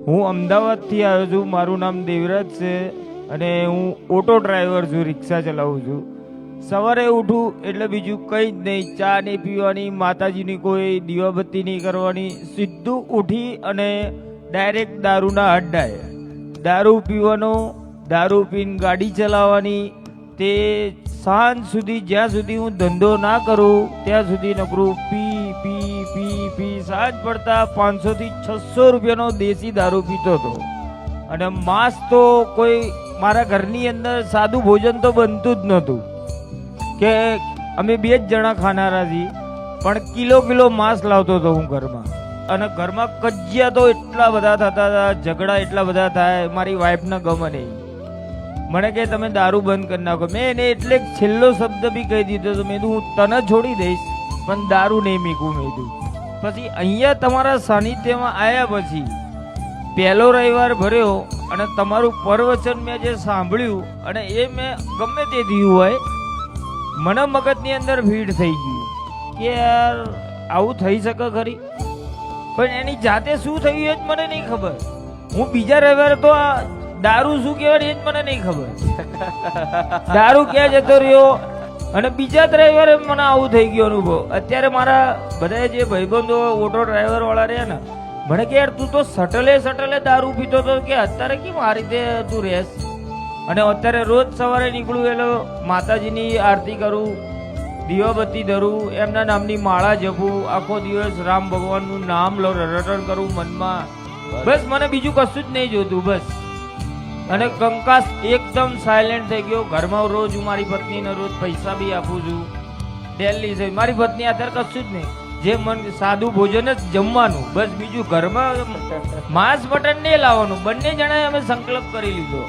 હું અમદાવાદથી આવ્યો છું. મારું નામ દેવરાજ છે અને હું ઓટો ડ્રાઈવર છું, રિક્ષા ચલાવું છું. સવારે ઉઠું એટલે બીજું કંઈ જ નહીં, ચા નહીં પીવાની, માતાજીની કોઈ દીવાબત્તી નહીં કરવાની, સીધું ઉઠી અને ડાયરેક્ટ દારૂના અડ્ડાએ દારૂ પીવાનો, દારૂ પીને ગાડી ચલાવવાની. તે સાંજ સુધી, જ્યાં સુધી હું ધંધો ના કરું ત્યાં સુધી નકરું પી પી પી પી. સાંજ પડતા 500 થી 600 રૂપિયાનો દેશી દારૂ પીતો હતો. અને માંસ તો કોઈ મારા ઘરની અંદર સાદું ભોજન તો બનતું જ નહોતું, કે અમે 2 જ જણા ખાનારા છીએ, પણ કિલો માંસ લાવતો હતો હું ઘરમાં. અને ઘરમાં કજિયા તો એટલા બધા થતા હતા, ઝઘડા એટલા બધા થાય, મારી વાઈફને ગમે નહીં. મને કે તમે દારૂ બંધ કરી નાખો. મેં એને એટલે છેલ્લો શબ્દ બી કહી દીધો હતો, મેં હું તને છોડી દઈશ પણ દારૂ નહીં મીકું. મેં પછી અહીંયા તમારા સાનિધ્યમાં આવ્યા પછી પહેલો રવિવાર ભર્યો અને તમારું પ્રવચન મેં જે સાંભળ્યું, અને એ મેં ગમે તે થયું હોય, મને મગજની અંદર ભીડ થઈ ગયું કે યાર આવું થઈ શકે ખરી. પણ એની જાતે શું થયું એ જ મને નહીં ખબર. હું બીજા રવિવારે તો આ દારૂ શું કહેવાય એ જ મને નહીં ખબર. દારૂ ક્યાં જતો રહ્યો, અને બીજા જ રવિવારે મને આવું થઈ ગયું અનુભવ. અત્યારે મારા બધા જે ભાઈબંધો ઓટો ડ્રાઈવર વાળા રહ્યા ને, મને કે યાર તું તો સટલે દારૂ પીતો હતો, કે અત્યારે કેમ આ રીતે તું રહેશ. અને અત્યારે રોજ સવારે નીકળું એટલે માતાજીની આરતી કરું, દીવાબત્તી ધરું, એમના નામની માળા જપું, આખો દિવસ રામ ભગવાનનું નામ રટણ કરું મનમાં. બસ મને બીજું કશું જ નહીં જોતું બસ. અને કંકાસ એકદમ સાયલેન્ટ થઈ ગયો. ઘરમાં રોજ હું મારી પત્નીને રોજ પૈસા બી આપું છું ડેલી છે. મારી પત્ની અત્યારે કશું જ નહીં, જે મન સાદું ભોજન જ જમવાનું બસ. બીજું ઘરમાં માંસ મટન નહીં લાવવાનું. બંને જણાએ અમે સંકલ્પ કરી લીધો.